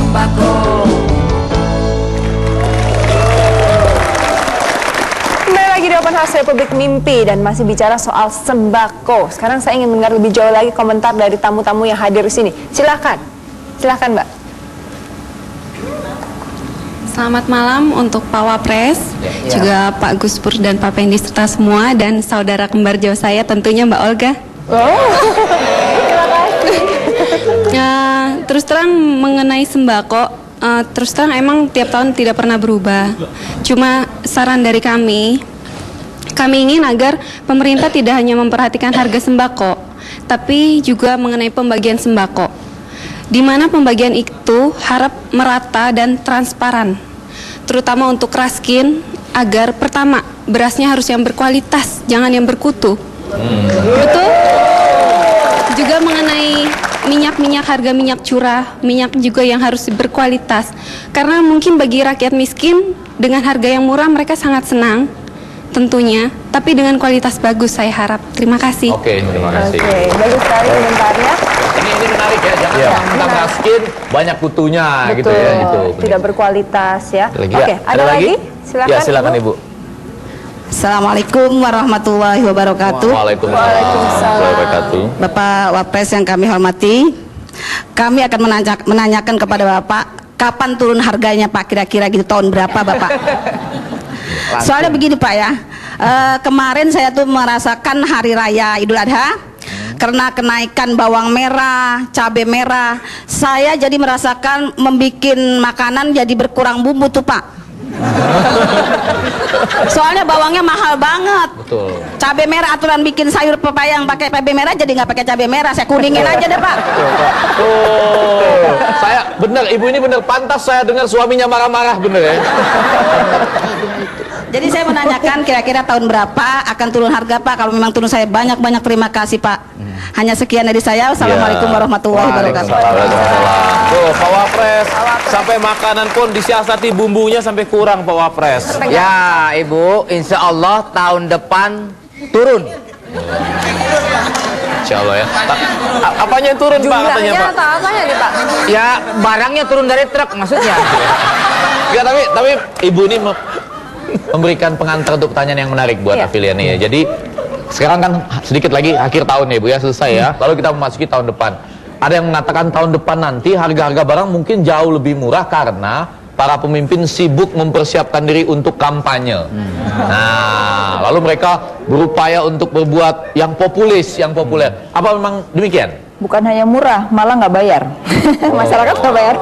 sembako. Kembali lagi di Open House Republik Mimpi dan masih bicara soal sembako. Sekarang saya ingin mendengar lebih jauh lagi komentar dari tamu-tamu yang hadir di sini. Silakan, silakan Mbak. Selamat malam untuk Pak Wapres, juga Pak Gus Pur dan Pak Pendi serta semua, dan saudara kembar jauh saya tentunya Mbak Olga. Terus terang mengenai sembako, terus terang emang tiap tahun tidak pernah berubah. Cuma saran dari kami ingin agar pemerintah tidak hanya memperhatikan harga sembako, tapi juga mengenai pembagian sembako, di mana pembagian itu harap merata dan transparan, terutama untuk raskin, agar pertama berasnya harus yang berkualitas, jangan yang berkutu. Betul? Juga mengenai minyak harga minyak curah, minyak juga yang harus berkualitas. Karena mungkin bagi rakyat miskin dengan harga yang murah mereka sangat senang tentunya, tapi dengan kualitas bagus saya harap. Terima kasih. Oke, terima kasih. Oke, bagus sekali komentarnya. Ini menarik ya, jangan mentang raskin banyak kutunya. Betul, gitu ya. Gitu, tidak berkualitas ya. Oke, ada lagi? Silakan. Ya, silakan Ibu. Assalamualaikum warahmatullahi wabarakatuh. Waalaikumsalam warahmatullahi wabarakatuh. Bapak Wapres yang kami hormati, kami akan menanyakan kepada Bapak, kapan turun harganya Pak, kira-kira gitu tahun berapa Bapak? Soalnya begini Pak ya, kemarin saya tuh merasakan hari raya Idul Adha, karena kenaikan bawang merah, cabai merah, saya jadi merasakan membuat makanan jadi berkurang bumbu tuh Pak. Soalnya bawangnya mahal banget. Betul. Cabai merah, aturan bikin sayur pepaya yang pakai cabai merah jadi nggak pakai cabai merah, saya kuningin aja deh Pak. Oh, saya benar, Ibu ini benar pantas saya dengar suaminya marah-marah, benar ya. Jadi saya menanyakan kira-kira tahun berapa akan turun harga Pak? Kalau memang turun saya banyak-banyak terima kasih Pak. Hanya sekian dari saya. Wassalamualaikum warahmatullahi wabarakatuh. Tuh, Pak Wapres, sampai makanan pun disiasati bumbunya sampai kurang Pak Wapres. Ya Ibu, insya Allah tahun depan turun. Insya Allah ya. Apanya yang turun Pak katanya Pak? Atau apanya nih Pak? Ya barangnya turun dari truk maksudnya. Enggak, tapi Ibu ini memberikan pengantar untuk pertanyaan yang menarik buat afilian nih ya. Jadi sekarang kan sedikit lagi akhir tahun ya Bu ya, selesai ya. Lalu kita memasuki tahun depan. Ada yang mengatakan tahun depan nanti harga-harga barang mungkin jauh lebih murah karena para pemimpin sibuk mempersiapkan diri untuk kampanye. Nah, lalu mereka berupaya untuk berbuat yang populis, yang populer. Apa memang demikian? Bukan hanya murah, malah nggak bayar. Masyarakat nggak bayar.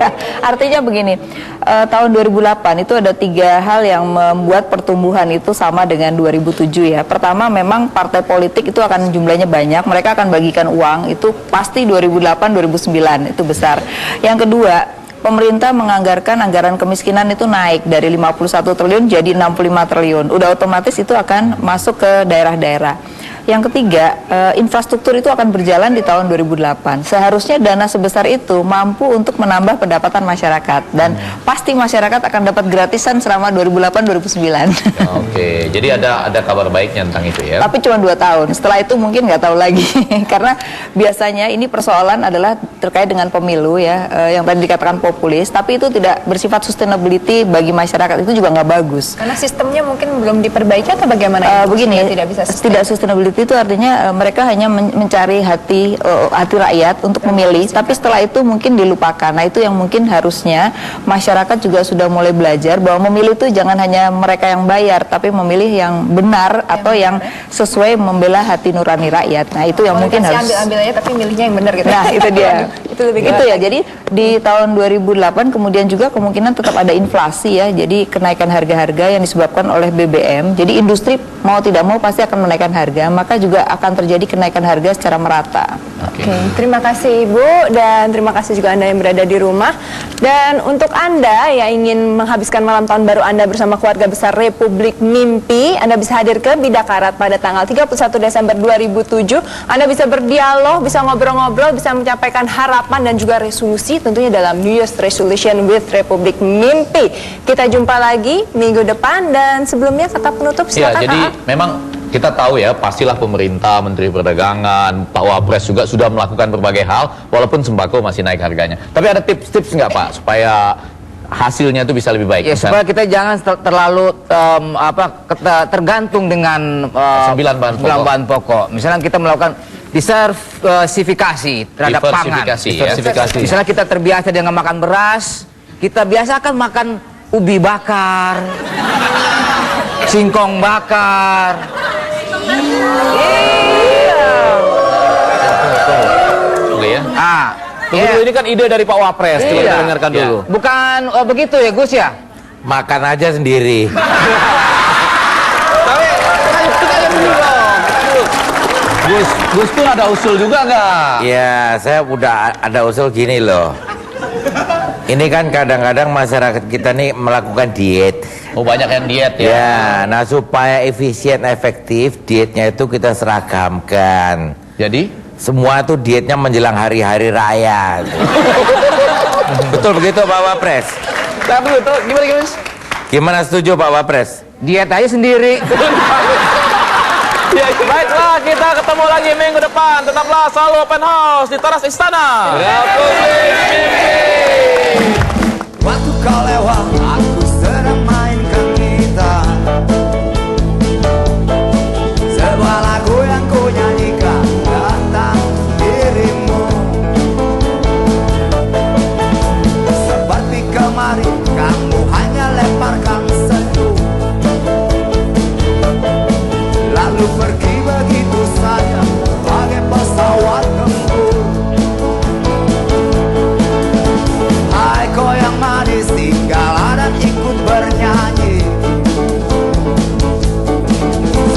Artinya begini, tahun 2008 itu ada 3 hal yang membuat pertumbuhan itu sama dengan 2007 ya. Pertama, memang partai politik itu akan jumlahnya banyak, mereka akan bagikan uang, itu pasti 2008-2009 itu besar. Yang kedua, pemerintah menganggarkan anggaran kemiskinan itu naik dari 51 triliun jadi 65 triliun. Udah otomatis itu akan masuk ke daerah-daerah. Yang ketiga, infrastruktur itu akan berjalan di tahun 2008. Seharusnya dana sebesar itu mampu untuk menambah pendapatan masyarakat. Dan pasti masyarakat akan dapat gratisan selama 2008-2009. Oke, jadi ada kabar baiknya tentang itu ya. Tapi cuma 2 tahun, setelah itu mungkin nggak tahu lagi. Karena biasanya ini persoalan adalah terkait dengan pemilu ya, yang tadi dikatakan populis. Tapi itu tidak bersifat sustainability bagi masyarakat, itu juga nggak bagus. Karena sistemnya mungkin belum diperbaiki atau bagaimana? Begini, tidak bisa tidak sustainability itu artinya mereka hanya mencari hati rakyat untuk memilih, tapi setelah itu mungkin dilupakan. Nah, itu yang mungkin harusnya masyarakat juga sudah mulai belajar bahwa memilih itu jangan hanya mereka yang bayar, tapi memilih yang benar atau yang sesuai membela hati nurani rakyat. Nah, itu yang mungkin harus ambil aja tapi milihnya yang benar gitu. Nah, itu dia. Itu lebih itu ya. Jadi di tahun 2008 kemudian juga kemungkinan tetap ada inflasi ya. Jadi kenaikan harga-harga yang disebabkan oleh BBM. Jadi industri mau tidak mau pasti akan menaikkan harga, maka juga akan terjadi kenaikan harga secara merata. Oke, terima kasih Ibu, dan terima kasih juga Anda yang berada di rumah. Dan untuk Anda yang ingin menghabiskan malam tahun baru Anda bersama keluarga besar Republik Mimpi, Anda bisa hadir ke Bidakarat pada tanggal 31 Desember 2007. Anda bisa berdialog, bisa ngobrol-ngobrol, bisa menyampaikan harapan dan juga resolusi tentunya dalam New Year's Resolution with Republik Mimpi. Kita jumpa lagi minggu depan, dan sebelumnya kata penutup silakan. Ya, jadi memang Kita tahu ya, pastilah pemerintah, Menteri Perdagangan, Pak Wapres juga sudah melakukan berbagai hal, walaupun sembako masih naik harganya. Tapi ada tips-tips nggak Pak, supaya hasilnya itu bisa lebih baik? Ya, supaya kita jangan terlalu tergantung dengan 9 bahan pokok. Misalnya kita melakukan diversifikasi terhadap pangan. Diversifikasi. Misalnya kita terbiasa dengan makan beras, kita biasakan makan ubi bakar, singkong bakar. Iya. Oke ya. Iya. Ini kan ide dari Pak Wapres, coba kita dengarkan dulu. Bukan begitu ya Gus ya? Makan aja sendiri. Tapi Gus tuh ada usul juga nggak? Ya, saya udah ada usul gini loh. Ini kan kadang-kadang masyarakat kita nih melakukan diet. Oh, banyak yang diet ya? Ya, nah supaya efisien, efektif, dietnya itu kita seragamkan. Jadi? Semua tuh dietnya menjelang hari-hari raya. Betul begitu Pak Wapres? Tapi betul, gimana? Gimana, setuju Pak Wapres? Diet aja sendiri. Ya, baiklah, kita ketemu lagi minggu depan. Tetaplah selalu open house di teras istana. Republik Mimpi. Waktu kau lewat, aku sedang mainkan gitar. Sebuah lagu yang ku nyanyikan tentang dirimu. Seperti kemarin, kamu hanya lemparkan senyum, lalu pergi.